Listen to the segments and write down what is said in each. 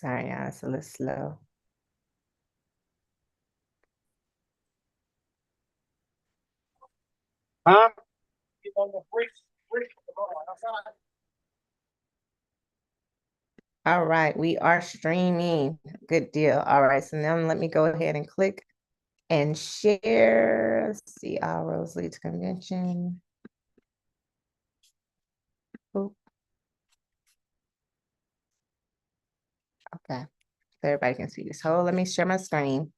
Sorry, y'all, it's a little slow. Huh? All right, we are streaming. Good deal. All right, so now let me go ahead and click and share. Let's see, our Rose Leads Convention. Oop. Okay, so everybody can see this. Hold, let me share my screen.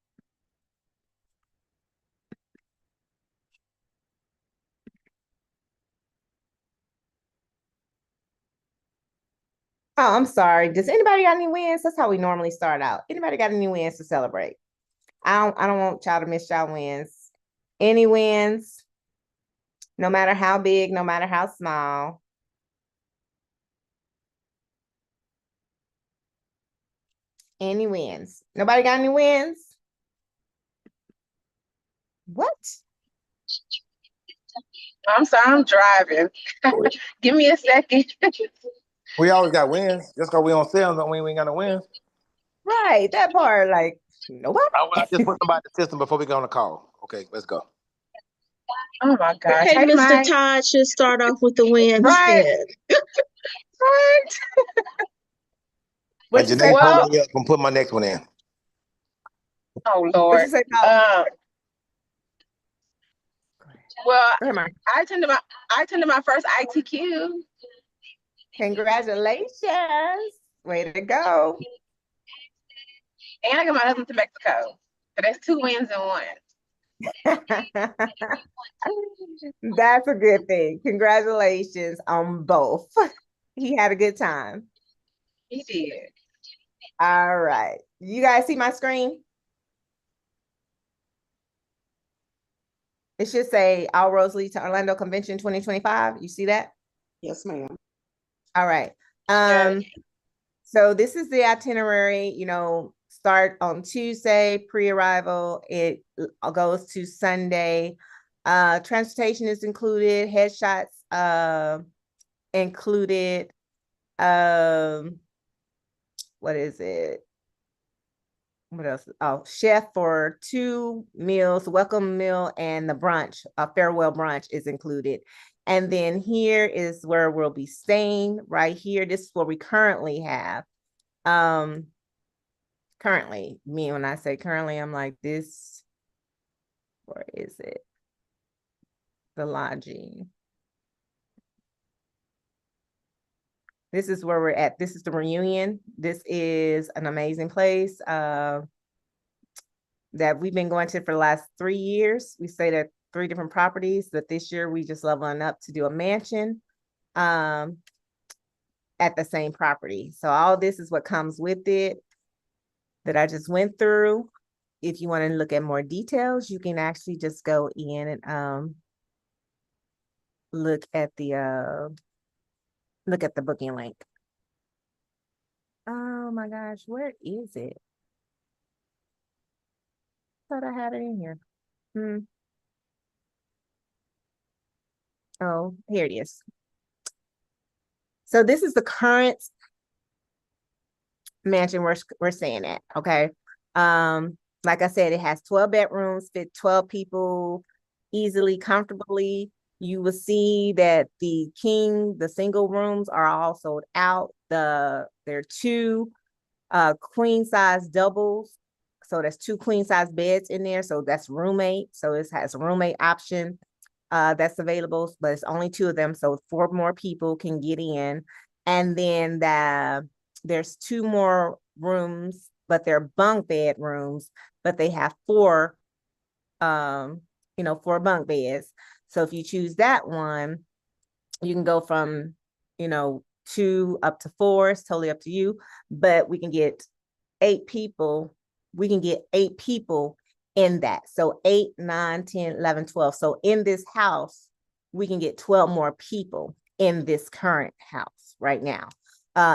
Oh, I'm sorry. Does anybody got any wins? That's how we normally start out. Anybody got any wins to celebrate? I don't want y'all to miss y'all wins. Any wins? No matter how big, no matter how small. Any wins? Nobody got any wins? What? I'm sorry, I'm driving. Give me a second. We always got wins. Just because we on sale don't mean we ain't got no wins. Right, that part, like, nobody. I just put somebody in the system before we go on the call. Okay, let's go. Oh my gosh. Hey, Mr. Mike. Todd should start off with the wins Right. then. Right. What you And say, Janae, Paul? hold me up and put my next one in. Oh What Lord. you say, Paul? Well, Go ahead, Mark. I attended my first ITQ. Congratulations. Way to go. And I got my husband to Mexico. So that's 2 wins in 1. That's a good thing. Congratulations on both. He had a good time. He did. All right. You guys see my screen? It should say All Roads Lead to Orlando Convention 2025. You see that? Yes, ma'am. All right. So this is the itinerary, start on Tuesday, pre-arrival. It goes to Sunday. Transportation is included, headshots included. What is it? What else? Oh, chef for 2 meals, welcome meal, and the brunch, a farewell brunch is included. And then here is where we'll be staying right here. This is what we currently have. Currently, when I say currently, I'm like this. Where is it? The lodging. This is where we're at. This is the Reunion. This is an amazing place that we've been going to for the last 3 years. We stayed at 3 different properties, but this year we just leveling up to do a mansion at the same property. So all this is what comes with it that I just went through. If you want to look at more details, you can actually just go in and look at the booking link. Oh my gosh, where is it? Thought I had it in here. Oh, here it is. So this is the current mansion we're staying at. Okay. Like I said, it has 12 bedrooms, fit 12 people easily, comfortably. You will see that the single rooms are all sold out. There are 2 queen size doubles. So there's 2 queen size beds in there. So that's roommate. So it has a roommate option that's available, but it's only 2 of them. So 4 more people can get in. And then there's 2 more rooms, but they're bunk bed rooms, but they have 4 4 bunk beds. So if you choose that one, you can go from 2 up to 4. It's totally up to you, but we can get 8 people. We can get 8 people in that. So 8, 9, 10, 11, 12. So in this house, we can get 12 more people in this current house right now.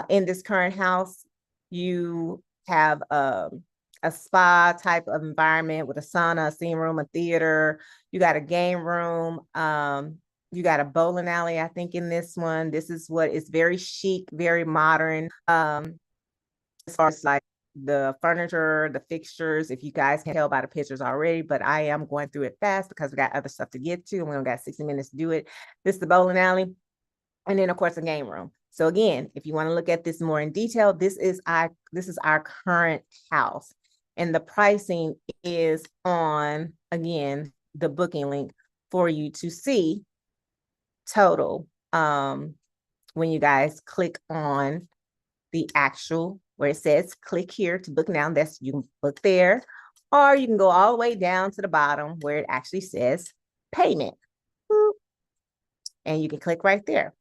In this current house, you have a spa type of environment with a sauna, a steam room, a theater. You got a game room. You got a bowling alley, I think, in this one. This is what is very chic, very modern. far as like the furniture, the fixtures, if you guys can tell by the pictures already, but I am going through it fast because we got other stuff to get to and we only got 60 minutes to do it. This is the bowling alley. And then of course a game room. So again, if you want to look at this more in detail, this is our current house. And the pricing is on, again, the booking link for you to see total. When you guys click on the actual where it says click here to book now, that's you can book there, or you can go all the way down to the bottom where it actually says payment. Boop. And you can click right there.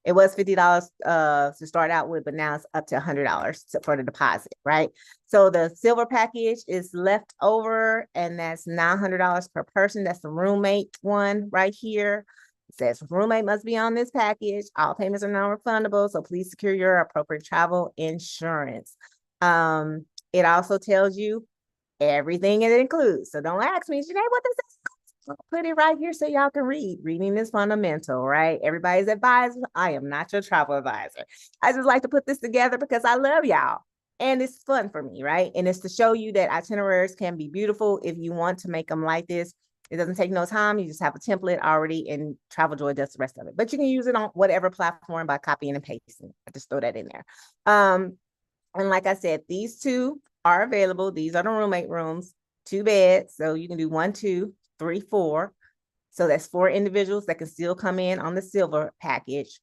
It was $50 to start out with, but now it's up to $100 for the deposit, right? So the silver package is left over, and that's $900 per person. That's the roommate one right here. It says roommate must be on this package. All payments are non-refundable, so please secure your appropriate travel insurance. It also tells you everything it includes. So don't ask me, Janae, what does this? I'll put it right here so y'all can read. Reading is fundamental, right? Everybody's advisor. I am not your travel advisor. I just like to put this together because I love y'all. And it's fun for me, right? And it's to show you that itineraries can be beautiful if you want to make them like this. It doesn't take no time. You just have a template already, and Travel Joy does the rest of it. But you can use it on whatever platform by copying and pasting. I just throw that in there. And like I said, these two are available. These are the roommate rooms, 2 beds. So you can do 1, 2, 3, 4. So that's 4 individuals that can still come in on the silver package.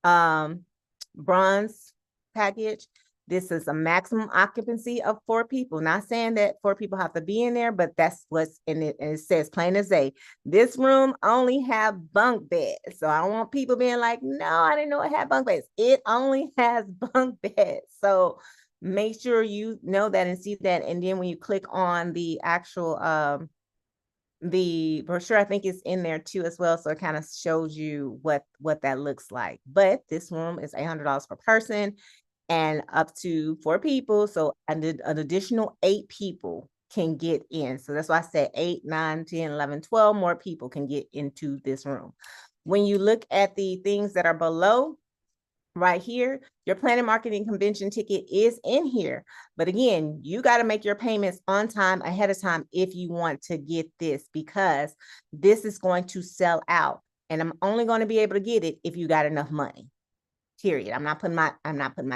Bronze package. This is a maximum occupancy of 4 people. Not saying that 4 people have to be in there, but that's what's in it. And it says plain as day. This room only have bunk beds. So I don't want people being like, no, I didn't know it had bunk beds. It only has bunk beds. So make sure you know that and see that. And then when you click on the actual the brochure, I think is in there too as well, so it kind of shows you what that looks like. But this room is $800 per person and up to 4 people, so an additional 8 people can get in. So that's why I said 8, 9, 10, 11, 12 more people can get into this room. When you look at the things that are below right here, your planning, marketing, convention ticket is in here. But again, you got to make your payments on time, ahead of time, if you want to get this, because this is going to sell out. And I'm only going to be able to get it if you got enough money. Period. I'm not putting my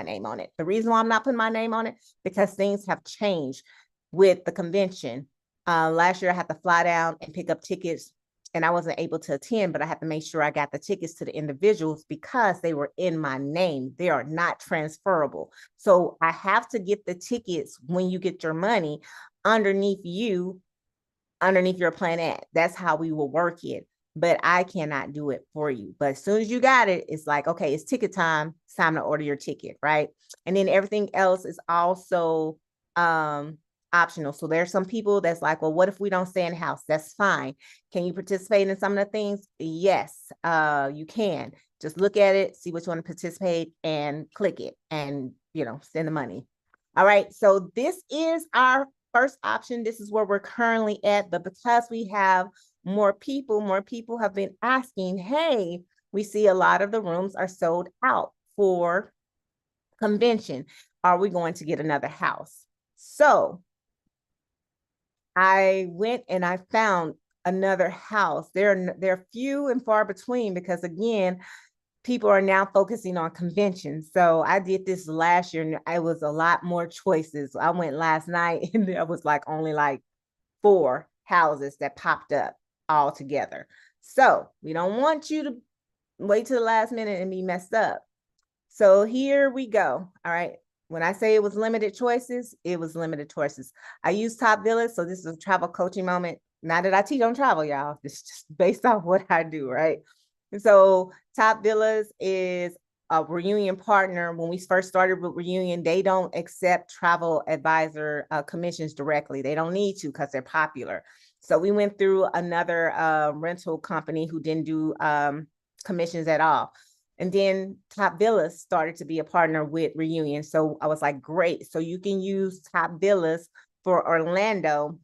name on it. The reason why I'm not putting my name on it, because things have changed with the convention. Last year I had to fly down and pick up tickets, and I wasn't able to attend, but I had to make sure I got the tickets to the individuals because they were in my name. They are not transferable. So I have to get the tickets when you get your money underneath your planette. That's how we will work it. But I cannot do it for you. But as soon as you got it, it's like, okay, it's ticket time. It's time to order your ticket, right? And then everything else is also optional. So there's some people that's like, well, what if we don't stay in the house? That's fine. Can you participate in some of the things? Yes, you can. Just look at it, see what you want to participate, and click it, and send the money. All right. So this is our first option. This is where we're currently at, but because we have more people have been asking, hey, we see a lot of the rooms are sold out for convention. Are we going to get another house? So I went and I found another house. They're few and far between because, again, people are now focusing on conventions. So I did this last year and it was a lot more choices. I went last night and there was only 4 houses that popped up all together. So we don't want you to wait till the last minute and be messed up. So here we go. All right. When I say it was limited choices, it was limited choices. I use Top Villas. So this is a travel coaching moment. Not that I teach on travel, y'all. It's just based off what I do, right? And so Top Villas is a Reunion partner. When we first started with Reunion, they don't accept travel advisor commissions directly. They don't need to because they're popular. So we went through another rental company who didn't do commissions at all. And then Top Villas started to be a partner with Reunion. So I was like, great. So you can use Top Villas for Orlando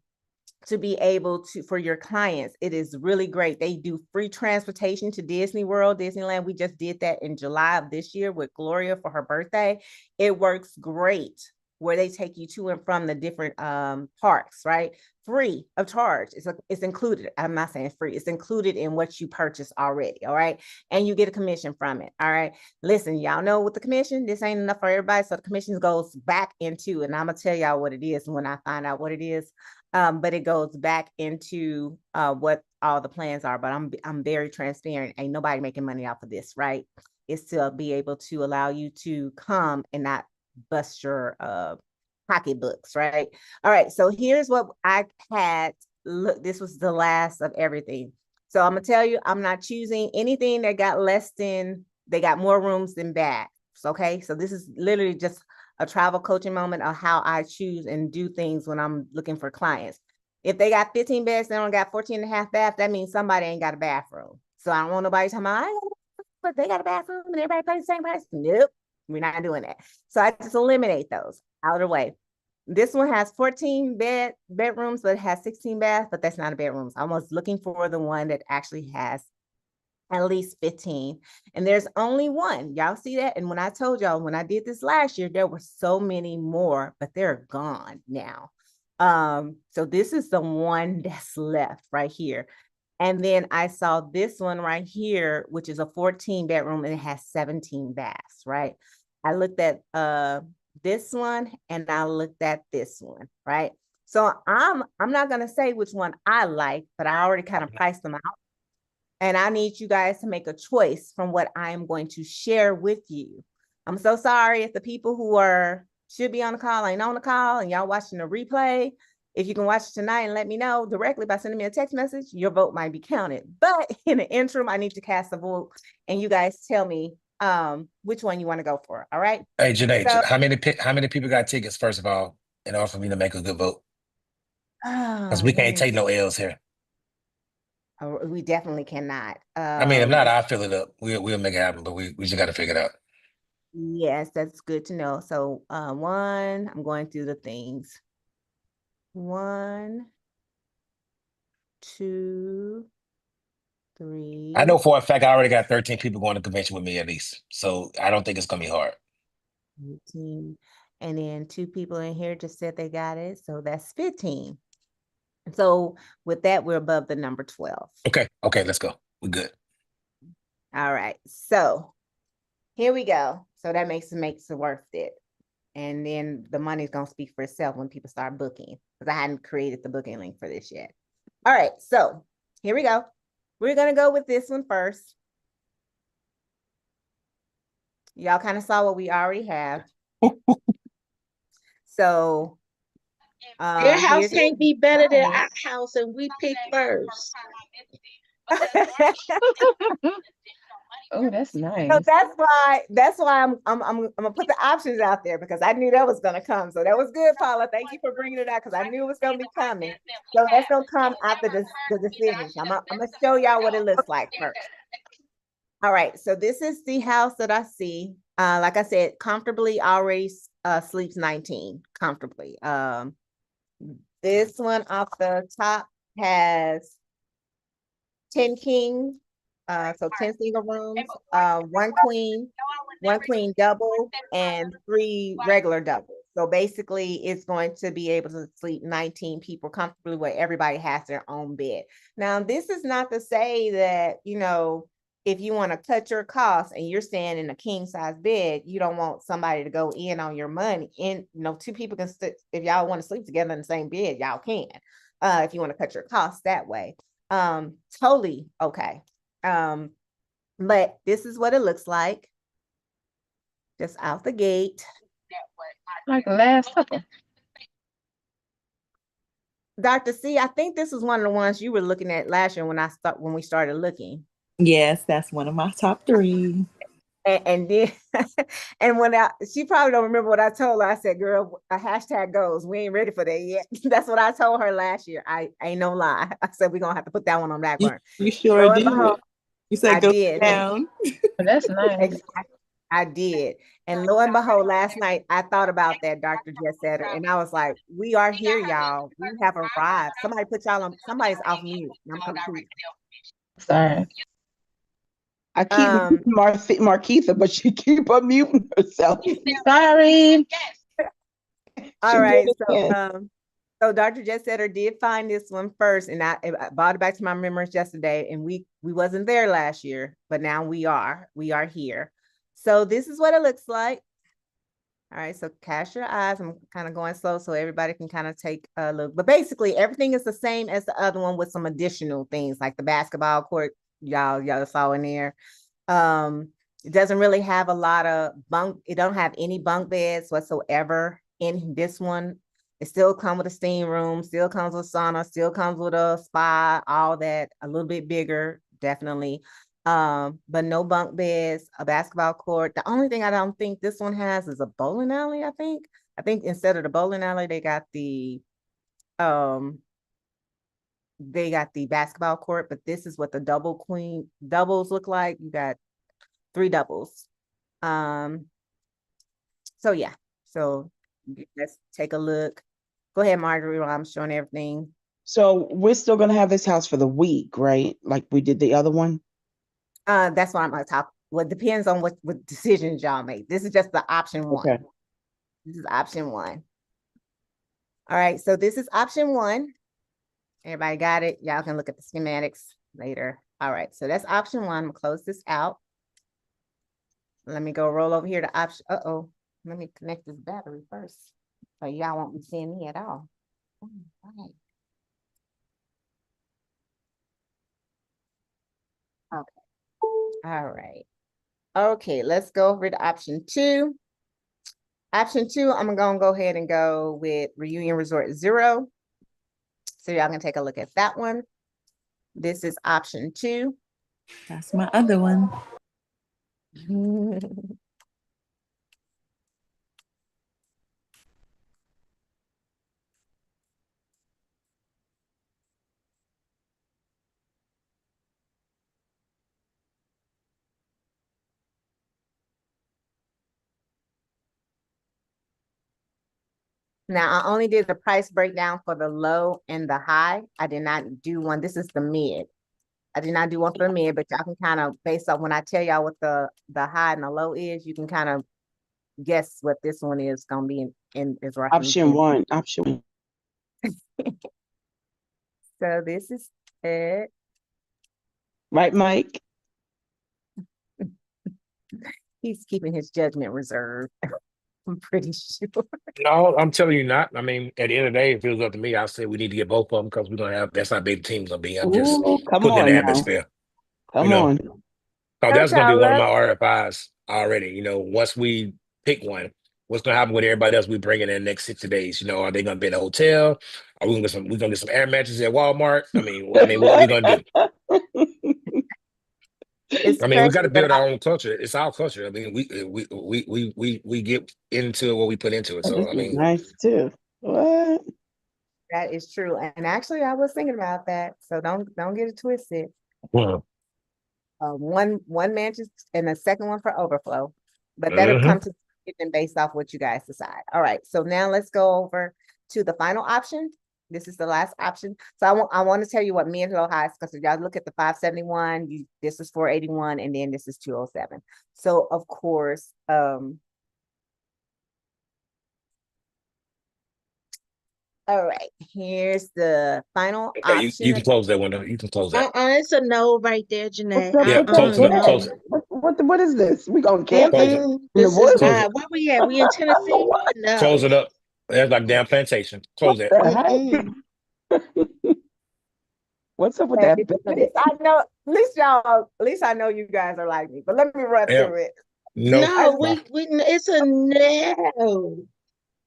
to be able to, for your clients, it is really great. They do free transportation to Disney World, Disneyland. We just did that in July of this year with Gloria for her birthday. It works great where they take you to and from the different parks, right? Free of charge. It's included. I'm not saying free. It's included in what you purchase already. All right. And you get a commission from it. All right. Listen, y'all know with the commission, this ain't enough for everybody. So the commission goes back into, and I'm gonna tell y'all what it is when I find out what it is. But it goes back into what all the plans are. But I'm very transparent. Ain't nobody making money off of this, right? It's to be able to allow you to come and not bust your pocketbooks, right? All right, so here's what I had. Look, this was the last of everything. So I'm gonna tell you, I'm not choosing anything that got less than, they got more rooms than baths. Okay, so this is literally just a travel coaching moment of how I choose and do things when I'm looking for clients. If they got 15 beds, they don't got 14 and a half baths, that means somebody ain't got a bathroom. So I don't want nobody talking about, but they got a bathroom and everybody pays the same price. Nope, we're not doing that. So I just eliminate those out of the way. This one has 14 bedrooms, but it has 16 baths, but that's not a bedroom. So I was looking for the one that actually has at least 15. And there's only one. Y'all see that? And when I told y'all, when I did this last year, there were so many more, but they're gone now. So this is the one that's left right here. And then I saw this one right here, which is a 14 bedroom and it has 17 baths, right? I looked at this one and I looked at this one, right? So I'm not gonna say which one I like, but I already kind of priced them out. And I need you guys to make a choice from what I am going to share with you. I'm so sorry if the people who should be on the call ain't on the call and y'all watching the replay. If you can watch it tonight and let me know directly by sending me a text message, your vote might be counted. But in the interim, I need to cast a vote and you guys tell me which one you want to go for. All right. Hey, Janae, So, how many people got tickets, first of all, in order for me to make a good vote? Because we can't take no L's here. We definitely cannot. I mean, if not, I'll fill it up. We'll make it happen, but we just got to figure it out. Yes, that's good to know. So one, I'm going through the things. 1, 2, 3. I know for a fact I already got 13 people going to convention with me at least. So I don't think it's going to be hard. 18. And then 2 people in here just said they got it. So that's 15. So with that, we're above the number 12. Okay, let's go. We're good. All right. So here we go. So that makes it worth it. And then the money's going to speak for itself when people start booking, because I hadn't created the booking link for this yet. All right. So here we go. We're going to go with this one first. Y'all kind of saw what we already have. So Your house can't be better than our house, and we pick first. Oh, that's nice. So that's why I'm gonna put the options out there, because I knew that was gonna come. So that was good, Paula. Thank you for bringing it out, because I knew it was gonna be coming. So that's gonna come after the decisions. I'm gonna show y'all what it looks like first. All right, so this is the house that I see. Like I said, comfortably already sleeps 19 comfortably. This one off the top has 10 king, so 10 single rooms, 1 queen double, and 3 regular doubles. So basically it's going to be able to sleep 19 people comfortably, where everybody has their own bed. Now, this is not to say that, if you want to cut your costs and you're staying in a king size bed, you don't want somebody to go in on your money. And 2 people can if y'all want to sleep together in the same bed, y'all can. If you want to cut your costs that way, totally okay. But this is what it looks like just out the gate. Like the Last Supper. Dr. C, I think this is one of the ones you were looking at last year when we started looking. Yes, that's one of my top 3. And then, and she probably don't remember what I told her. I said, girl, a hashtag goes, we ain't ready for that yet. That's what I told her last year. I ain't no lie. I said, we're going to have to put that one on back burner. You sure did. You said I go did. down. That's nice. Exactly. I did. And lo and behold, last night I thought about that, Dr. Jessetter, and I was like, we are here, y'all. We have arrived. Somebody put y'all on, somebody's off mute. I'm confused. Sorry. I keep Marquitha, but she keep unmuting herself. Sorry. All She right. did it So again. so Dr. Jessetter did find this one first, and I brought it back to my remembrance yesterday, and we wasn't there last year, but now we are. We are here. So this is what it looks like. All right, so cast your eyes. I'm kind of going slow so everybody can kind of take a look. But basically, everything is the same as the other one with some additional things like the basketball court. Y'all saw in there. It doesn't really have a lot of bunk. It don't have any bunk beds whatsoever in this one. It still comes with a steam room, still comes with sauna, still comes with a spa, all that, a little bit bigger, definitely. But no bunk beds, a basketball court. The only thing I don't think this one has is a bowling alley, I think. I think instead of the bowling alley, they got the basketball court, but this is what the doubles look like. You got 3 doubles. So yeah. So let's take a look. Go ahead, Marjorie, while I'm showing everything. So we're still gonna have this house for the week, right? Like we did the other one. That's what I'm gonna talk. Well, it depends on what decisions y'all make. This is just the option one. Okay. This is option one. All right, so this is option one. Everybody got it? Y'all can look at the schematics later. All right, so that's option one. I'm gonna close this out. Let me go roll over here to option. Uh-oh. Let me connect this battery first. So y'all won't be seeing me at all. All right. Okay. All right. Okay, let's go over to option two. Option two, I'm gonna go ahead and go with Reunion Resort 0. So y'all can take a look at that one. This is option two. That's my other one. Now, I only did the price breakdown for the low and the high. I did not do one. This is the mid. I did not do one for the mid, but y'all can kind of, based on when I tell y'all what the high and the low is, you can kind of guess what this one is going to be in is roughly. Option one. Option one. So this is it. Right, Mike? He's keeping his judgment reserved. I'm pretty sure. No, I'm telling you not. I mean, at the end of the day, if it was up to me, I say we need to get both of them because we're gonna have that's how big the team's gonna be. I'm just Ooh, come putting in on the now. atmosphere. Come on. So Don't that's gonna be y'all one of love my RFIs already. Once we pick one, what's gonna happen with everybody else we bring in the next 60 days? Are they gonna be in a hotel? Are we gonna get some? We gonna get some air mattresses at Walmart? I mean, what are we gonna do? It's I mean, we crazy, got to but build our own culture. It's our culture. I mean, we get into what we put into it. Oh, So this I is mean, nice too. What? that is true. And actually, I was thinking about that. So don't get it twisted. well, One mansion and the second one for overflow, but that'll mhm. come to decision based off what you guys decide. All right, so now let's go over to the final option. This is the last option. So I want to tell you what mid low highs, because if y'all look at the 571, this is 481, and then this is 207. So of course, all right, here's the final Okay, you option. can close that window. You can close that. It's a no right there, Janae. What's up Yeah, with close it up. No. Close it. What is this? We going camping Close it. in the This is woods? Close not. it. Where we at? We in Tennessee? Close No. it up. That's like damn plantation. What Close it. the heck? What's up with At that least bed? I know, at least I know you guys are like me, but let me run Yeah. through it. No. No, it's a no.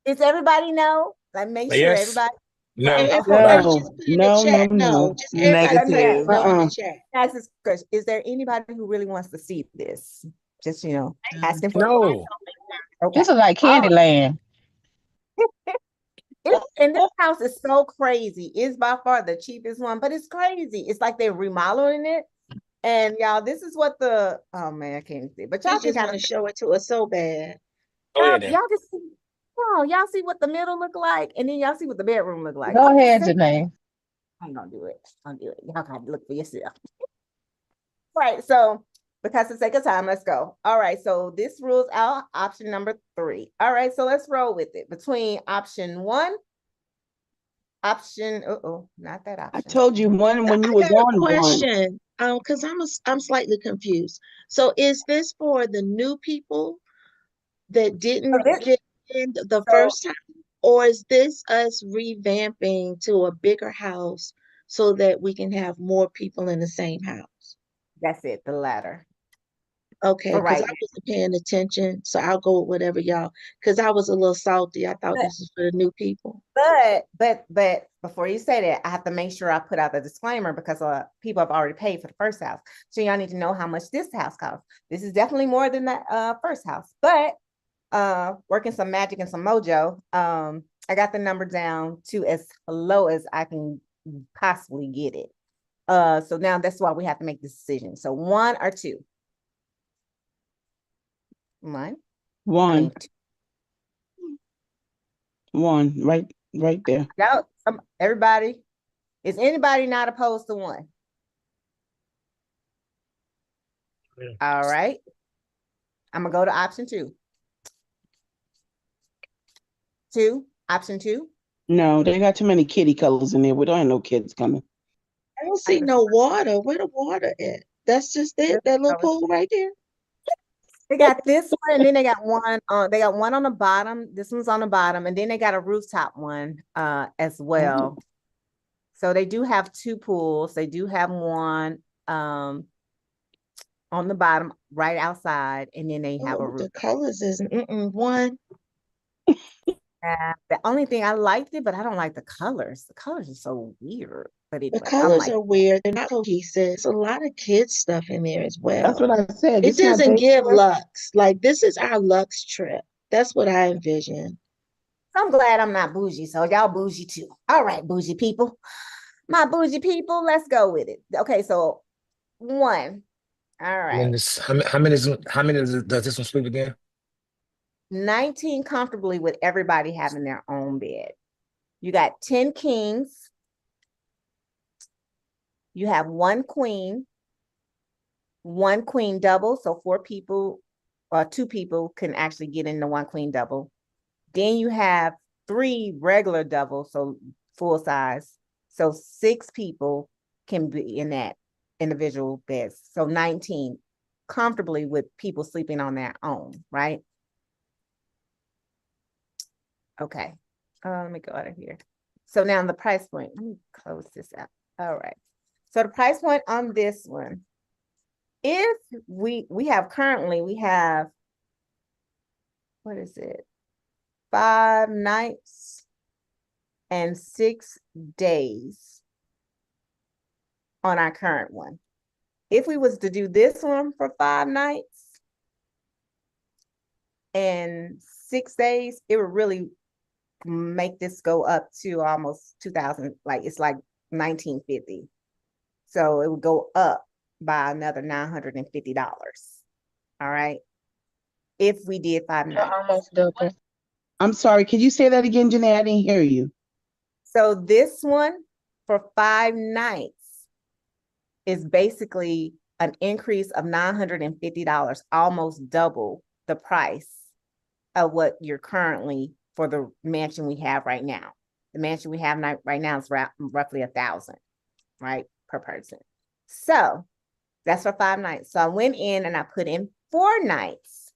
Does everybody know? Like, make sure Yes. everybody. No. Okay, No, Just put in the no, no, chat. No, no. just everybody let me put Negative. no in the Uh-uh. chat. ask this question. Is there anybody who really wants to see this? Just, asking for. No. Okay. This is like All right. Candyland. And this house is so crazy. It's by far the cheapest one, but it's crazy. It's like they're remodeling it. And y'all, this is what oh man, I can't see, but She y'all can just kind want of to show it to us so bad. Oh yeah, then. y'all can see, oh, y'all see what the middle look like, and then y'all see what the bedroom look like. Go ahead, Janae. I'm gonna do it. I'll do it. Y'all gotta look for yourself. Right. So because for the sake of time, let's go. All right. So this rules out option number 3. All right. So let's roll with it. Between option 1, option, not that I option. told you one when you I was got a on one. question. Because I'm slightly confused. So is this for the new people that didn't get in the first time, or is this us revamping to a bigger house so that we can have more people in the same house? That's it, the latter. Okay, For because right I wasn't paying attention, so I'll go with whatever y'all. Because I was a little salty. I thought now. this was for the new people. But before you say that, I have to make sure I put out the disclaimer because people have already paid for the first house. So y'all need to know how much this house costs. This is definitely more than that first house. But working some magic and some mojo, I got the number down to as low as I can possibly get it. So now that's why we have to make this decision. So 1 or 2? 1. I One, mean, 2. one, right there. Y'all, everybody, is anybody not opposed to 1? Yeah. All right. I'm gonna go to option 2. Option 2. No, they got too many kitty colors in there. We don't have no kids coming. I don't see no water. Where the water at? That's just it. That little pool right there. They got this one, and then they got one. They got one on the bottom. This one's on the bottom, and then they got a rooftop one as well. So they do have 2 pools. They do have one on the bottom, right outside, and then they have a roof. The colors is one. The only thing I liked it, but I don't like the colors. The colors are so weird. But The anyway, colors are weird. They're not cohesive. It's a lot of kids stuff in there as That's well. what I said. It doesn't give Lux. Like this is our Lux trip. That's what I envision. I'm glad I'm not bougie, so y'all bougie too. All right, bougie people. My bougie people, let's go with it. Okay, so 1. All And then right. this, how many does this one sleep again? 19 comfortably with everybody having their own bed. You got 10 kings. You have 1 queen, 1 queen double. So 4 people or 2 people can actually get in the 1 queen double. Then you have 3 regular doubles, so full size. So 6 people can be in that individual beds. So 19 comfortably with people sleeping on their own, right? Okay. Let me go out of here. So now the price point, let me close this out. All right. So the price point on this one, if we have currently, what is it? 5 nights and 6 days on our current one. If we was to do this one for 5 nights and 6 days, it would really make this go up to almost 2000, like it's like 1950. So it would go up by another $950. All right. If we did 5 nights. Almost double. I'm sorry. Could you say that again, Janae? I didn't hear you. So this one for 5 nights is basically an increase of $950, almost double the price of what you're currently for the mansion we have right now. The mansion we have right now is roughly $1,000, right, per person. So that's for 5 nights. So I went in and I put in 4 nights.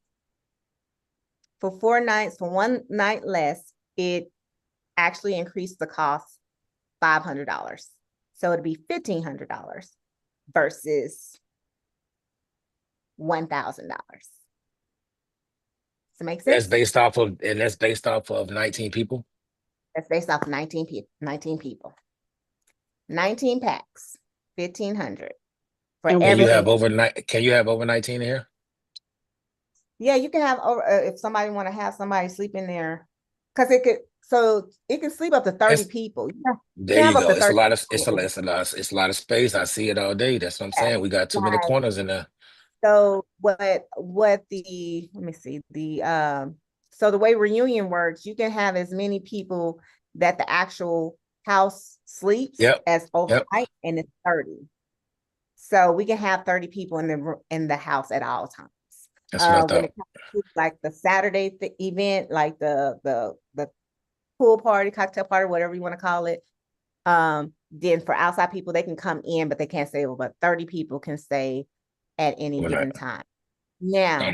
For 4 nights, for 1 night less, it actually increased the cost $500. So it'd be $1,500 versus $1,000. Does it make sense? That's based off of 19 people. That's based off 19 people. 19 people. 19 packs. 1,500 for And Can you have everything. Can you have over 19 in here? Yeah, you can have over if somebody want to have somebody sleep in there, because it could. So it can sleep up to 30 It's, people. there You you have up go. to It's a 30 lot of people. it's a lot of space. I see it all day. That's what I'm Yeah. saying. We got too many Like, corners in there. so what the let me see so the way reunion works, you can have as many people that the actual house sleeps Yep. as Yep. overnight, and it's 30. So we can have 30 people in the house at all times. That's what I When thought. it comes to like the Saturday event, like the pool party, cocktail party, whatever you want to call it, then for outside people, they can come in, but they can't stay over. But 30 people can stay at any Overnight. given time. Now,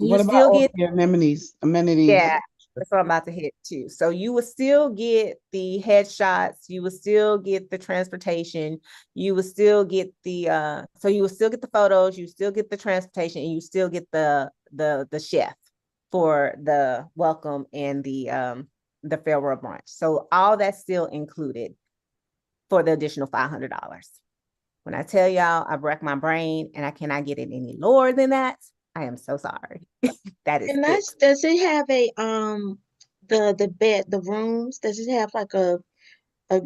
you What about still all get, the amenities? Amenities. yeah, that's what I'm about to hit too. So you will still get the headshots, you will still get the transportation, you will still get so you will still get the photos, you still get the transportation, and you still get the chef for the welcome and the farewell brunch. So all that's still included for the additional $500. When I tell y'all I wreck my brain and I cannot get it any lower than that, I am so sorry. That is And it. does it have a the bed, the rooms? Does it have like a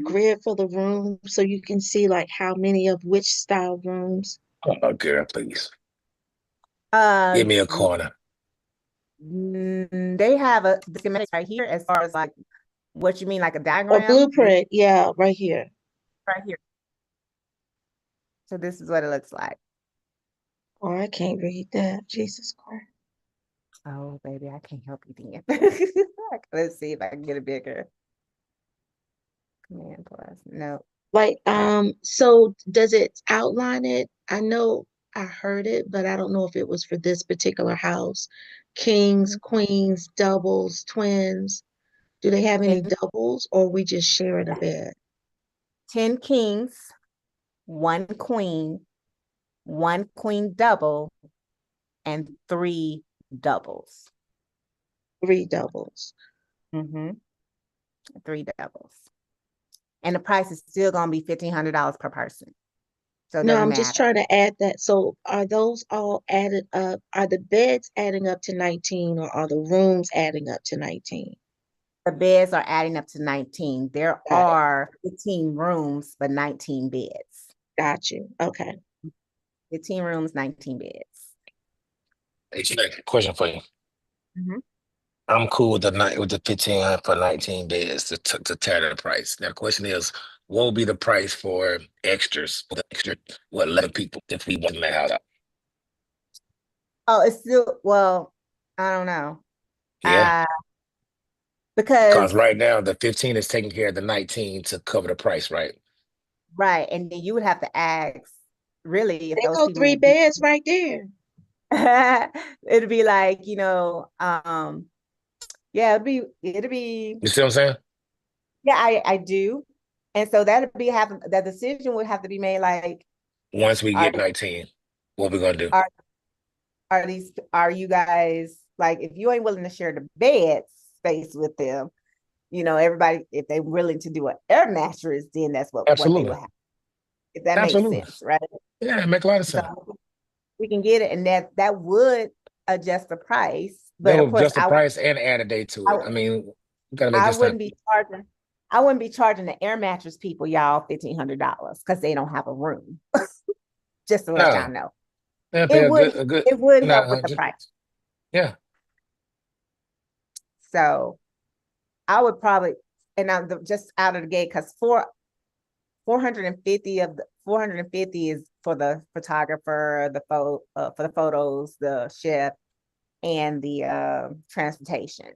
grid for the room so you can see like how many of which style rooms? Oh, girl, please. Uh, Give me a corner. they have a the schematics right here as far as like what you mean, like a A diagram. blueprint, yeah, right here. Right here. So this is what it looks like. Oh, I can't read that. Jesus Christ. Oh, baby, I can't help you then. Let's see if I can get it bigger. Command plus. No. Like, All right. so does it outline it? I know I heard it, but I don't know if it was for this particular house. Kings, queens, doubles, twins. Do they have any 10, doubles or we just sharing a bed? 10 kings, one queen double, and 3 doubles. 3 doubles. Mm-hmm. 3 doubles. And the price is still gonna be $1,500 per person. So it No, doesn't I'm just matter. trying to add that. So are those all added up? Are the beds adding up to 19 or are the rooms adding up to 19? The beds are adding up to 19. There Got it. are 15 rooms, but 19 beds. Got you. Okay. 15 rooms, 19 beds. Hey, Jack, question for you. Mhm. I'm cool with the night with the 15 for 19 beds to tear the price. Now the question is, what will be the price for extras? For the extra, what 11 people if we want that house out? Oh, it's still, well, I don't know. Yeah. Uh, Because because, right now the 15 is taking care of the 19 to cover the price, right? right, and then you would have to ask, really, if There those go people 3 would be, beds right there. it'd be like, yeah, it'd be, You see what I'm saying? yeah, I do. And so that decision would have to be made like, Once we are, get 19, what we gonna do? are are you guys like, if you ain't willing to share the bed space with them, everybody, if they're willing to do an air mattress, then that's what they Absolutely. will have. If that makes Absolutely. sense, right? Yeah, it make a lot of sense. So we can get it, and that would adjust the price. That But of would course, adjust the price and add a day to I, it. I mean, we gotta make I this time. wouldn't be charging. I wouldn't be charging the air mattress people, y'all, $1,500 because they don't have a room. Just to let y'all No, know, they pay it would a good it would help with the 900. price. Yeah. So I would probably, and I'm just out of the gate, because 450 is for the photographer, for the photos, the chef, and the transportation.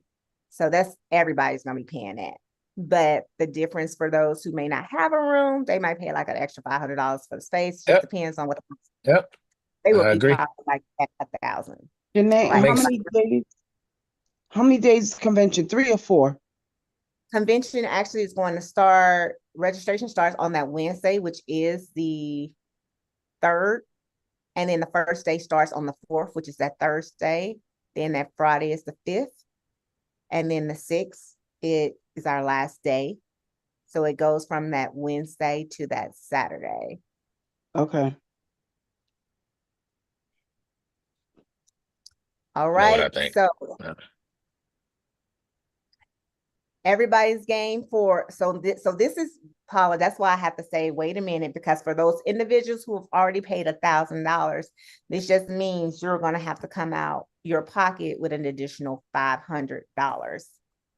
So that's everybody's gonna be paying that. But the difference for those who may not have a room, they might pay like an extra $500 for the space. Just Yep. depends on what Yep. they will I be agree. probably like at 1,000. Janae, Like how Makes many days? How many days convention? 3 or 4? convention actually is going to start. Registration starts on that Wednesday, which is the 3rd. And then the first day starts on the 4th, which is that Thursday. Then that Friday is the 5th. And then the 6th, it is our last day. So it goes from that Wednesday to that Saturday. Okay. All know what I right. think. So Yeah. everybody's game for, so this is, Paula, that's why I have to say, wait a minute, because for those individuals who have already paid $1,000, this just means you're going to have to come out your pocket with an additional $500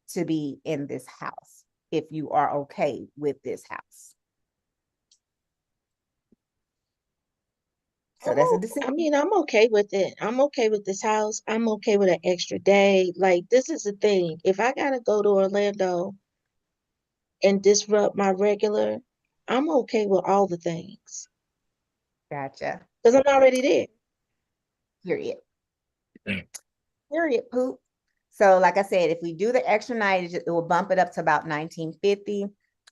to be in this house, if you are okay with this house. So that's a decision. I mean, I'm okay with it. I'm okay with this house. I'm okay with an extra day. Like, this is the thing. If I gotta go to Orlando and disrupt my regular, I'm okay with all the things Gotcha. because I'm already there. Period. Mm. Period, poop. So like I said, if we do the extra night, it will bump it up to about 1950,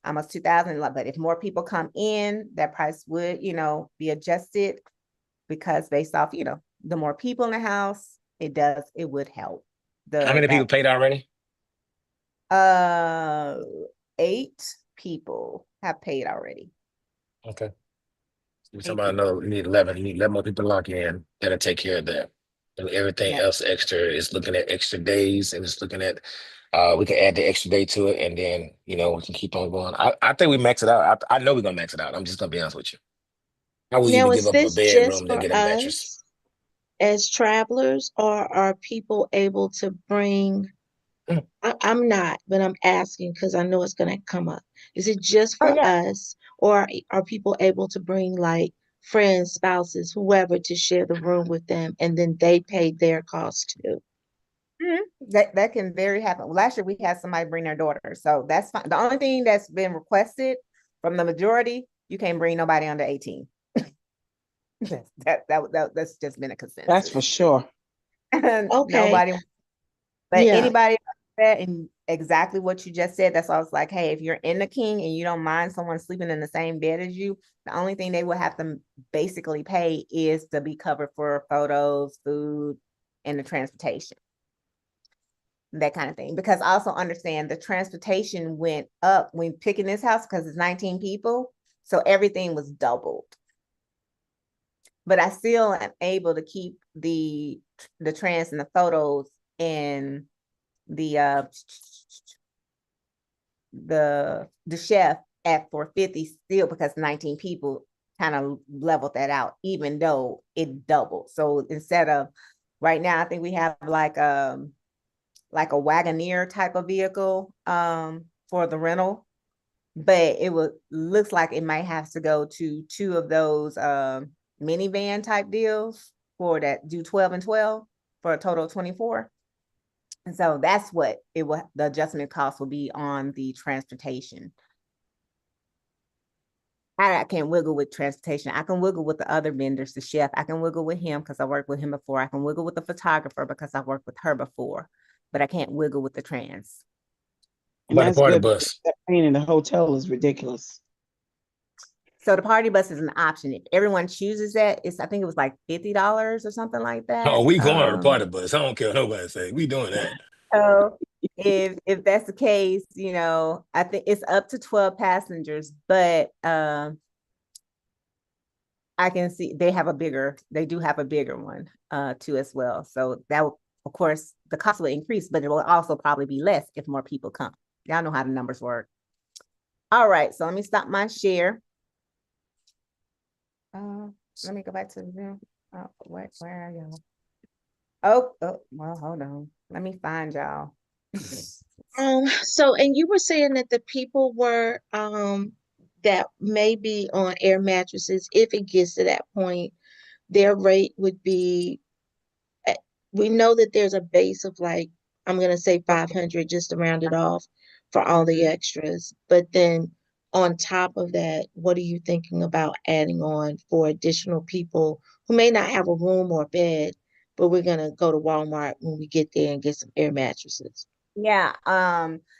almost 2000. But if more people come in, that price would, be adjusted, because based off, the more people in the house, it would help. How many people paid already? 8 people have paid already. Okay. People. You need 11. You need 11 more people to lock in. That'll take care of that. And everything Yeah. else extra is looking at extra days, and it's looking at we can add the extra day to it, and then we can keep on going. I think we max it out. I know we're gonna max it out. I'm just gonna be honest with you. I will Now, even give is up a this just bedroom to for get a mattress. us as travelers, or are people able to bring? Mm. I'm not, but I'm asking because I know it's going to come up. Is it just Oh for yeah. us, or are people able to bring like friends, spouses, whoever to share the room with them, and then they pay their cost too? That can very happen. Last year we had somebody bring their daughter, so that's fine. The only thing that's been requested from the majority, you can't bring nobody under 18. That's just been a That's for consensus. sure. Okay, Nobody, but yeah. anybody that, and exactly what you just said, that's why I was like, hey, if you're in the king and you don't mind someone sleeping in the same bed as you, the only thing they would have to basically pay is to be covered for photos, food, and the transportation. That kind of thing. Because I also understand the transportation went up when picking this house because it's 19 people. So everything was doubled. But I still am able to keep the trans and the photos and the chef at 450 still, because 19 people kind of leveled that out, even though it doubled. So instead of, right now, I think we have like a Wagoneer type of vehicle for the rental, but looks like it might have to go to 2 of those minivan type deals for that, do 12 and 12 for a total of 24. And so that's what the adjustment cost will be on the transportation. I can't wiggle with transportation. I can wiggle with the other vendors, the chef. I can wiggle with him because I worked with him before. I can wiggle with the photographer because I worked with her before, but I can't wiggle with the trans. And About the that's party good. bus. That paying in the hotel is ridiculous. So the party bus is an option. If everyone chooses that, I think it was like $50 or something like Oh, that. we going on the party bus. I don't care what nobody say. We doing that. So if that's the case, I think it's up to 12 passengers, but I can see they do have a bigger one too as well. So that will, of course, the cost will increase, but it will also probably be less if more people come. Y'all know how the numbers work. All right, so let me stop my share. Let me go back to the Zoom. Oh, where are y'all? Oh, well, hold on. Let me find y'all. So, and you were saying that the people were that may be on air mattresses, if it gets to that point, their rate would be, we know that there's a base of like, I'm gonna say 500 just to round it off for all the extras. But then on top of that, what are you thinking about adding on for additional people who may not have a room or bed, but we're gonna go to Walmart when we get there and get some air mattresses? Yeah.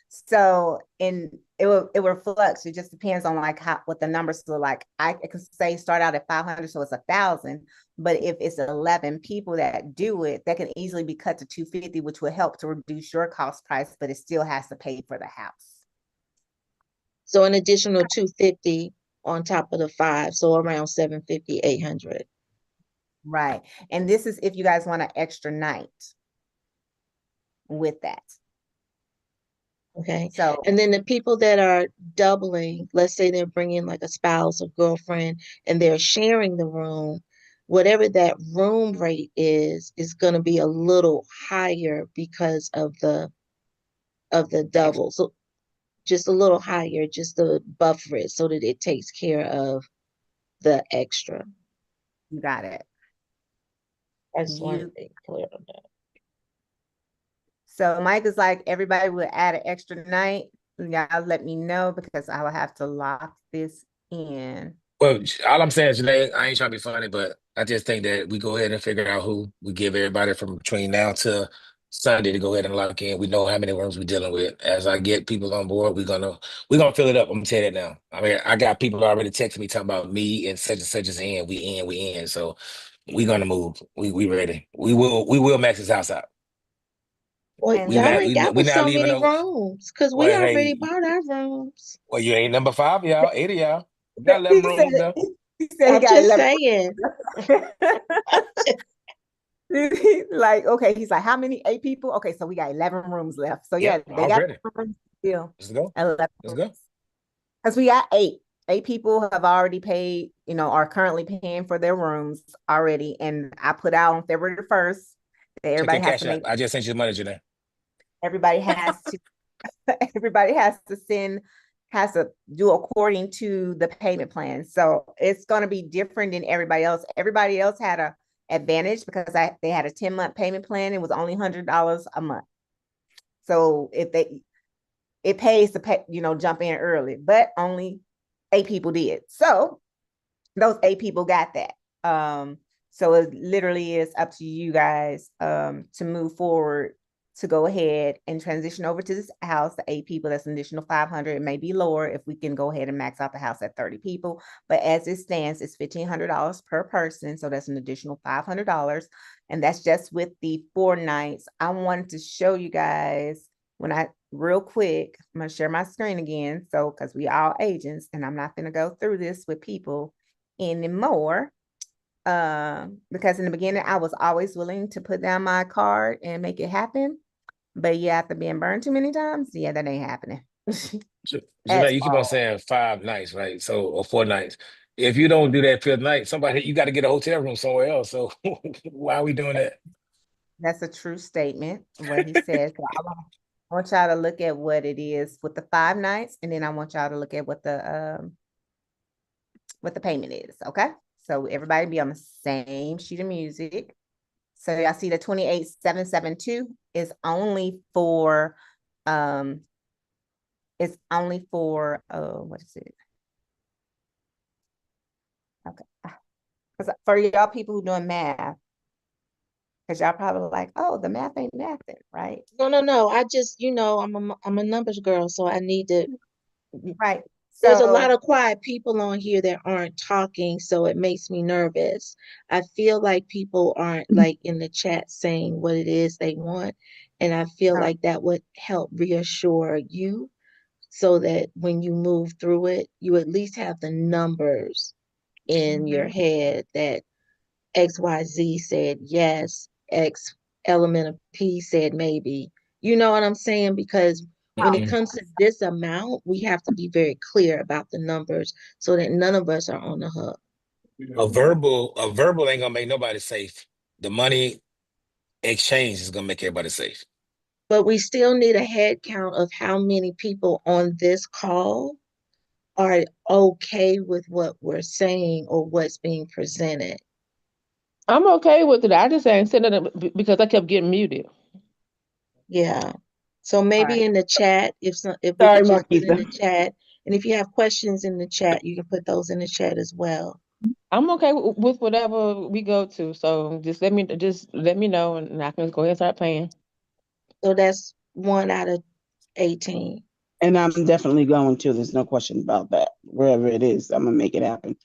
So it will flux. It just depends on like what the numbers look like. I could say start out at 500, so it's 1,000. But if it's 11 people that do it, that can easily be cut to 250, which will help to reduce your cost price, but it still has to pay for the house. So an additional 250 on top of the 5, so around 750, 800. Right. And this is if you guys want an extra night with that. Okay. So And then the people that are doubling, let's say they're bringing like a spouse or girlfriend and they're sharing the room, whatever that room rate is going to be a little higher because of the the extra, double. So just a little higher, just to buffer it so that it takes care of the extra. you got it. I just want to You be clear on that. so Mike is like everybody will add an extra night. Y'all let me know because I will have to lock this in. Well, all I'm saying is, Janae, I ain't trying to be funny, but I just think that we go ahead and figure out who we give everybody from between now to Sunday to go ahead and lock in. We know how many rooms we're dealing with. As I get people on board, we're gonna fill it up. I'm gonna tell you that now. I mean, I got people already texting me talking about me and such is in. We in. So we're gonna move. We ready. We will max this house out. Well, And We y'all not ain't we got we but not so leaving many no. rooms because we Well, already hey, bought our rooms. well, you ain't number 5, y'all. 8 of y'all. We got 11 he said rooms though. he said he I'm got just 11. saying. Like, okay, he's like, how many? 8 people? Okay, so we got 11 rooms left. So yeah, Yep, they got already. rooms still. Let's go. 11 Let's go. because we got 8. 8 people have already paid, are currently paying for their rooms already. And I put out on February the 1st that Check your everybody has cash to app. make, I just sent you the money, Janae. everybody has to, everybody has to do according to the payment plan. So it's going to be different than everybody else. Everybody else had a advantage because they had a 10-month payment plan. It was only $100 a month. So it pays to pay, jump in early, but only 8 people did. So those 8 people got that. So it literally is up to you guys to move forward to go ahead and transition over to this house. The 8 people, that's an additional 500. It may be lower if we can go ahead and max out the house at 30 people. But as it stands, it's $1,500 per person. So that's an additional $500. And that's just with the 4 nights. I wanted to show you guys real quick, I'm gonna share my screen again. So, because we all agents, and I'm not gonna go through this with people anymore. Because in the beginning, I was always willing to put down my card and make it happen. But yeah, after being burned too many times, yeah, that ain't happening. Janae, At you keep on all. saying 5 nights, right? So, or 4 nights. If you don't do that 5th night, you got to get a hotel room somewhere else. So, why are we doing that? That's a true statement, what he says. So I want y'all to look at what it is with the 5 nights, and then I want y'all to look at what the payment is. Okay. So everybody be on the same sheet of music. So y'all see the 28,772 is only for what is it? Okay. Because for y'all people who doing math, because y'all probably like, oh, the math ain't mathing, right? No. I just, I'm a numbers girl, so I need to. Right. There's a lot So of quiet people on here that aren't talking, so it makes me nervous. I feel like people aren't like in the chat saying what it is they want, and I feel like that would help reassure you so that when you move through it, you at least have the numbers in your head that XYZ said yes, X element of P said maybe. You know what I'm saying? Because when it Mm-mm. comes to this amount, we have to be very clear about the numbers so that none of us are on the hook. A verbal ain't gonna make nobody safe. The money exchange is gonna make everybody safe. But we still need a head count of how many people on this call are okay with what we're saying or what's being presented. I'm okay with it. I just ain't sending it because I kept getting muted. Yeah. So all right. maybe in the chat, if we Sorry, could just put in the Marquita. chat, and if you have questions in the chat, you can put those in the chat as well. I'm okay with whatever we go to. So just let me know, and I can go ahead and start paying. So that's 1 out of 18. And I'm definitely going to. There's no question about that. Wherever it is, I'm gonna make it happen.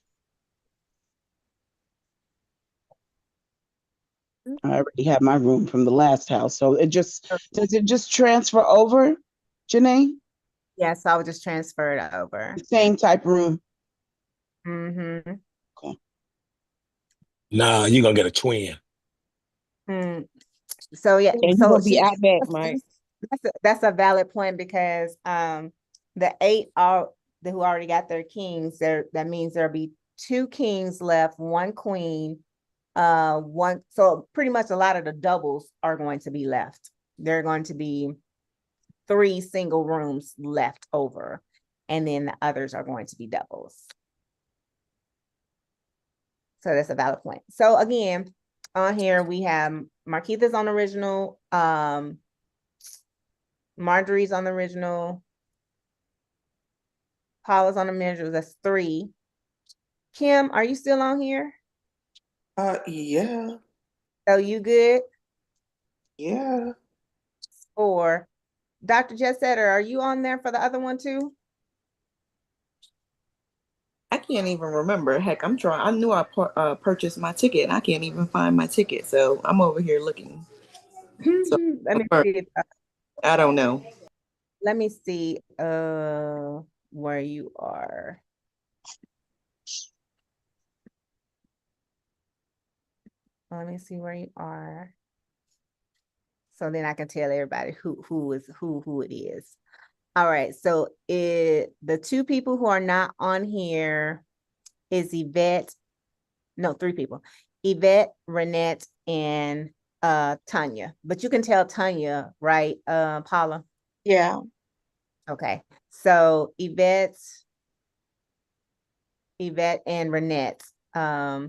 I already have my room from the last house, so does it just transfer over, Janae? Yeah, so I would just transfer it over. The same type room. Mm-hmm. Okay. Nah, you're gonna get a twin. So yeah, And you're so gonna be out back, Mike. That's a valid point because the 8 are who already got their kings there. That means there'll be 2 kings left, 1 queen, one. So pretty much a lot of the doubles are going to be left. There are going to be 3 single rooms left over, and then the others are going to be doubles. So that's a valid point. So again, on here we have Marquita's on the original, Marjorie's on the original, Paula's on the original. That's 3. Kim, are you still on here? Yeah, So you good? yeah. 4. Dr. Jessetter, are you on there for the other one too? I can't even remember. Heck, I'm trying. I knew I purchased my ticket, and I can't even find my ticket. So I'm over here looking. So Let me see. I don't know. Let me see where you are. Let me see where you are. So then I can tell everybody who it is. All right. So the 2 people who are not on here is Yvette. No, 3 people. Yvette, Renette, and Tanya. But you can tell Tanya, right, Paula? Yeah. Okay. So Yvette and Renette are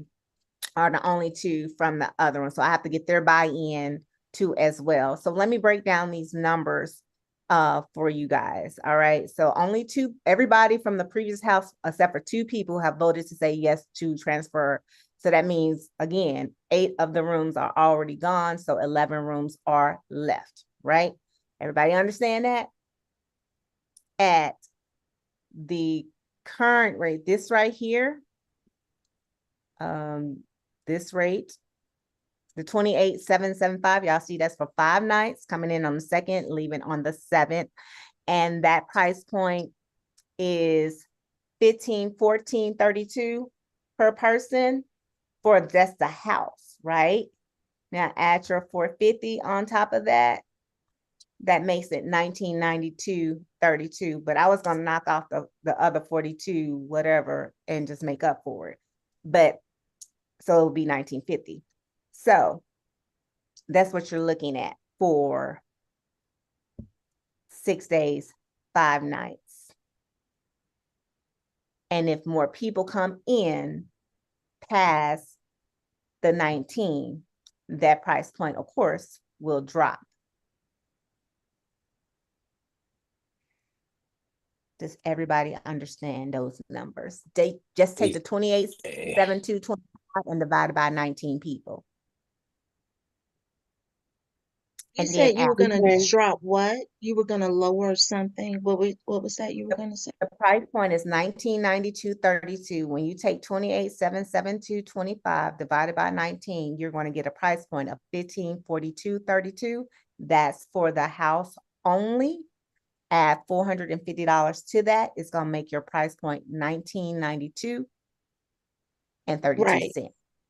the only 2 from the other one. So I have to get their buy-in too as well. So let me break down these numbers for you guys. All right. So only 2, everybody from the previous house, except for 2 people, have voted to say yes to transfer. So that means, again, 8 of the rooms are already gone. So 11 rooms are left, right? Everybody understand that? At the current rate, this right here, this rate, the 28,775, y'all see that's for 5 nights, coming in on the 2nd, leaving on the 7th. And that price point is $1432 per person for just the house, right? Now add your $450 on top of that. That makes it $1992.32. But I was gonna knock off the other 42, whatever, and just make up for it. But so it'll be $1950. So that's what you're looking at for 6 days, 5 nights. And if more people come in past the 19, that price point, of course, will drop. Does everybody understand those numbers? They just take the 28,725 and divide it by 19 people. You And said then you were gonna Okay. drop what? You were gonna lower something. What was that you were gonna say? the price point is $1992.32. When you take 28,772.25 divided by 19, you're going to get a price point of $1542.32. That's for the house only. Add $450 to that. It's going to make your price point $1992.32. Right.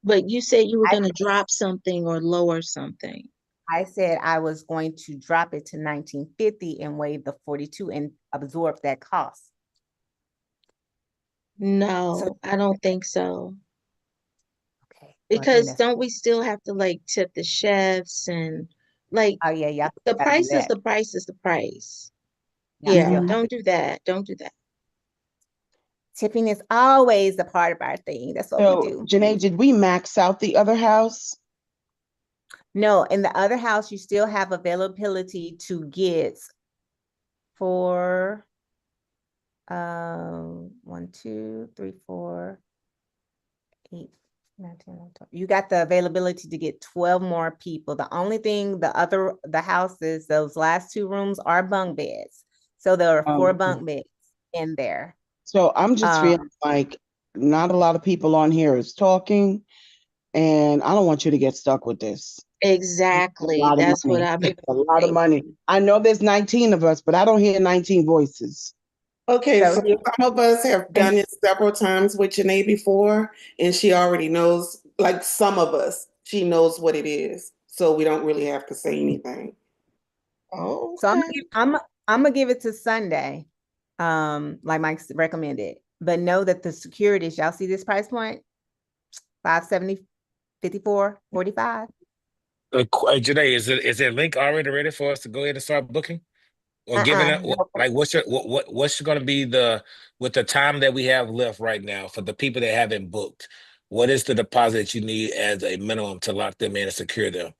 But you said you were gonna drop something or lower something. I said I was going to drop it to $1950 and waive the 42 and absorb that cost. No, I don't think so. Okay. Because don't we still have to like tip the chefs and like Oh yeah, the gotta do price is that. the price is the price. Y'all Yeah, still have don't to. do that. Don't do that. Tipping is always a part of our thing. That's what we So, do. Janae, did we max out the other house? No, in the other house, you still have availability to get for 1, 2, 3, 4, 8, 9, 10, 11, 12. You got the availability to get 12 more people. The only thing the houses, those last 2 rooms are bunk beds. So there are 4 bunk beds in there. So I'm just feeling like not a lot of people on here is talking, and I don't want you to get stuck with this. A Exactly. lot of That's what money. I've been A lot of saying. money. I know there's 19 of us, but I don't hear 19 voices. Okay, So so some of us have done it several times with Janae before, and she already knows, like some of us, she knows what it is. So we don't really have to say anything. Oh, So okay. I'm gonna give it to Sunday, like Mike recommended. But know that the securities, y'all see this price point? 570, 54, 45. Janae, is there a link already ready for us to go ahead and start booking? Or giving it No. like what's going to be the with the time that we have left right now for the people that haven't booked, what is the deposit that you need as a minimum to lock them in and secure them?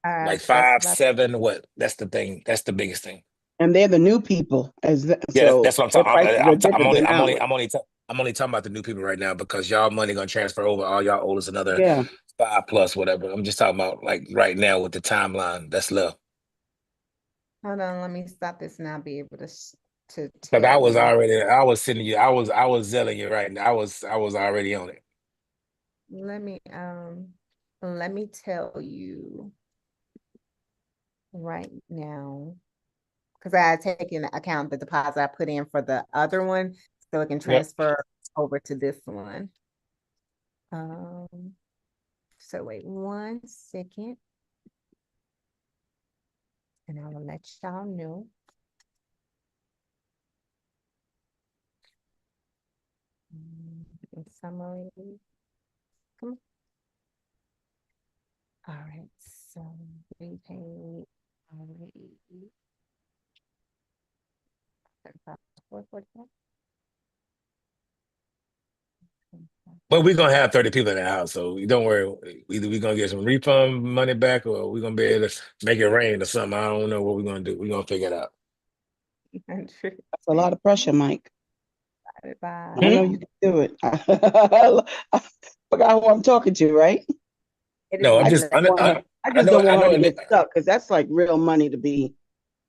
Like That's five, about, 7, what? That's the thing. That's the biggest thing. And they're the new people, Yeah, so that's what I'm their talking. prices are different than ours. I'm only talking about the new people right now because y'all money gonna transfer over. All y'all owe us another Yeah. 5 plus whatever. I'm just talking about like right now with the timeline that's left. hold on, let me stop this and I'll be able to Because tell you. I was sending you, I was zelling you right now. I was already on it. Let me tell you right now, because I had taken into account the deposit I put in for the other one, so it can Yep. transfer over to this one. So wait 1 second, and I will let y'all know. In summary, come on. All right, so we paid already 445. But we're gonna have 30 people in the house, so don't worry. Either we're gonna get some refund money back or we're gonna be able to make it rain or something. I don't know what we're gonna do. We're gonna figure it out. That's a lot of pressure, Mike. By I know you can do it. I forgot who I'm talking to, right? it is No, I'm I just just want her. I I just know don't want her to and get stuck because that's like real money to be.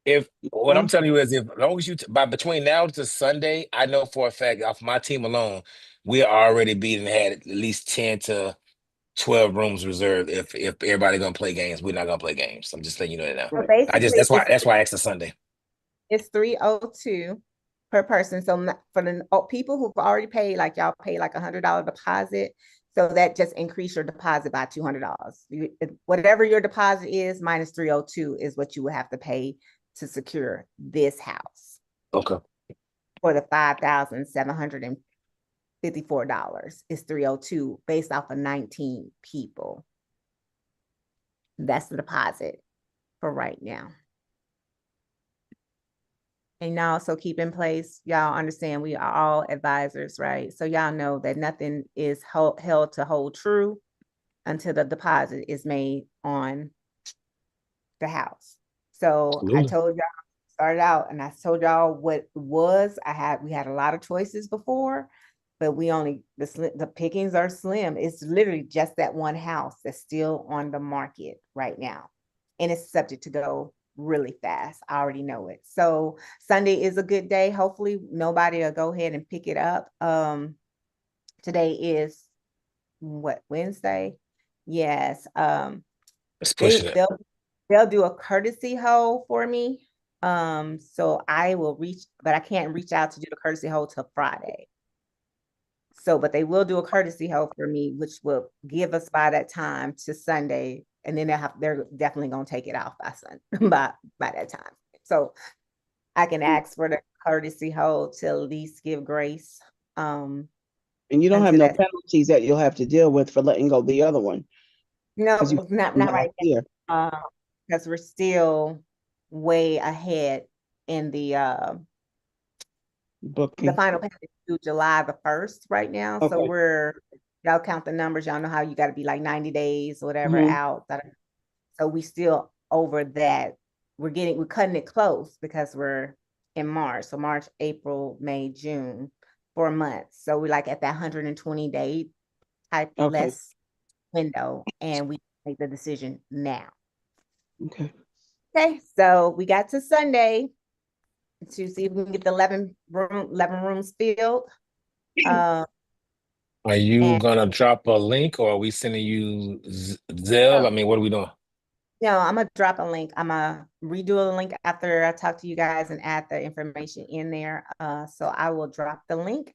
if what I'm Huh? telling you is if as long as you by between now to Sunday, I know for a fact off my team alone, we already beaten had at least 10 to 12 rooms reserved. If everybody gonna play games, we're not gonna play games. I'm just letting you know that now. so Right. I just basically that's why I asked the Sunday. it's 302 per person. So for the people who've already paid, like y'all pay like $100 deposit, so that just increase your deposit by $200. Whatever your deposit is minus 302 is what you would have to pay to secure this house Okay. for the $5,754 is 302 based off of 19 people. That's the deposit for right now. And also keep in place, y'all understand we are all advisors, right? So y'all know that nothing is held to hold true until the deposit is made on the house. So I Absolutely. told y'all, started out and I told y'all what it was. We had a lot of choices before, but we only, the pickings are slim. It's literally just that one house that's still on the market right now. And it's subject to go really fast. I already know it. So Sunday is a good day. Hopefully nobody will go ahead and pick it up. Today is what, Wednesday? Yes. It's pushing it. They'll do a courtesy hold for me. So I will reach, but I can't reach out to do the courtesy hold till Friday. So, but they will do a courtesy hold for me, which will give us by that time to Sunday, and then they're definitely gonna take it off by that time. So I can ask for the courtesy hold to at least give grace. And you don't have Until no that, penalties that you'll have to deal with for letting go the other one no, because you not right here now, because we're still way ahead in the booking. final payment is due July the 1st right now. So Okay. y'all count the numbers. Y'all know how you got to be like 90 days, whatever, Mhm. out. So we still over that. We're cutting it close because we're in March. So March, April, May, June, 4 months. So we're like at that 120-day type Okay. less window, and we make the decision now. Okay. Okay, so we got to Sunday to see if we can get the 11 rooms filled. Are you And gonna drop a link or are we sending you Zelle? I mean, what are we doing? no, I'm gonna drop a link. I'm gonna redo a link after I talk to you guys and add the information in there. So I will drop the link,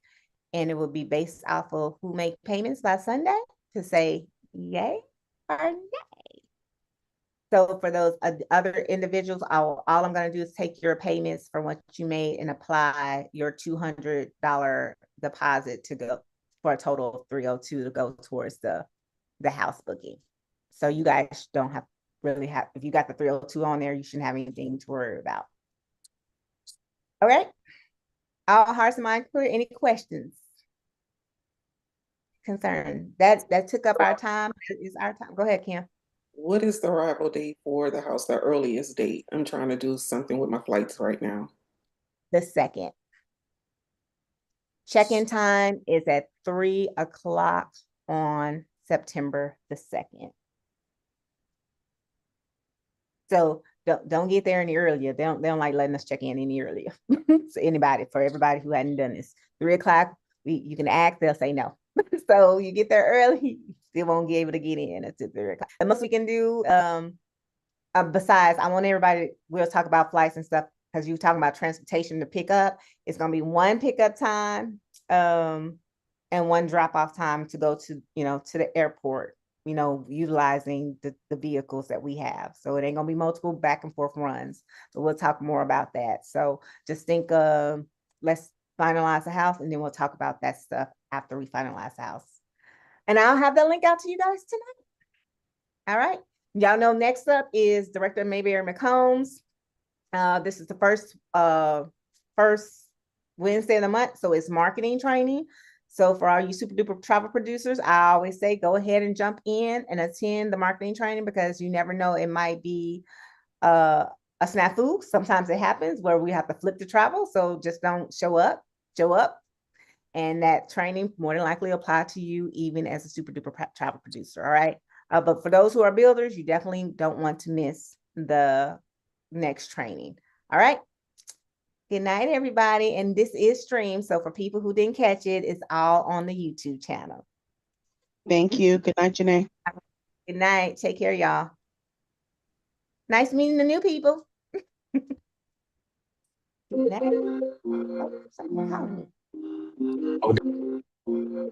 and it will be based off of who make payments by Sunday to say yay or nay. So for those other individuals, all I'm going to do is take your payments for what you made and apply your $200 deposit to go for a total of 302 to go towards the house booking. So you guys don't have really have, if you got the 302 on there, you shouldn't have anything to worry about. All right. All hearts and minds clear. Any questions? Concern that took up our time. Is our time. Go ahead, Kim. What is the arrival date for the house, the earliest date? I'm trying to do something with my flights right now. The 2nd. Check-in time is at 3 o'clock on September the 2nd. So don't get there any earlier. They don't like letting us check in any earlier. So for everybody who hadn't done this, 3 o'clock, you can ask, they'll say no. So you get there early, you still won't be able to get in until 3 o'clock. The most we can do, besides, I want everybody, we'll talk about flights and stuff, because you're talking about transportation to pick up. It's going to be one pickup time, and one drop-off time to go to, to the airport, utilizing the vehicles that we have. So it ain't gonna be multiple back and forth runs, but we'll talk more about that. So just think let's finalize the house, and then we'll talk about that stuff after we finalize the house. And I'll have the link out to you guys tonight. All right. Y'all know next up is Director Mayberry McCombs. This is the first Wednesday of the month, so it's marketing training. So for all you super duper travel producers, I always say go ahead and jump in and attend the marketing training, because you never know, it might be a snafu. Sometimes it happens where we have to flip the travel. So just don't show up. And that training more than likely apply to you even as a super duper travel producer. All right. But for those who are builders, you definitely don't want to miss the next training. All right. Good night, everybody. And this is streamed. So for people who didn't catch it, it's all on the YouTube channel. Thank you. Good night, Janae. Good night. Take care, y'all. Nice meeting the new people. Good night. Oh, someone's calling me. Oh,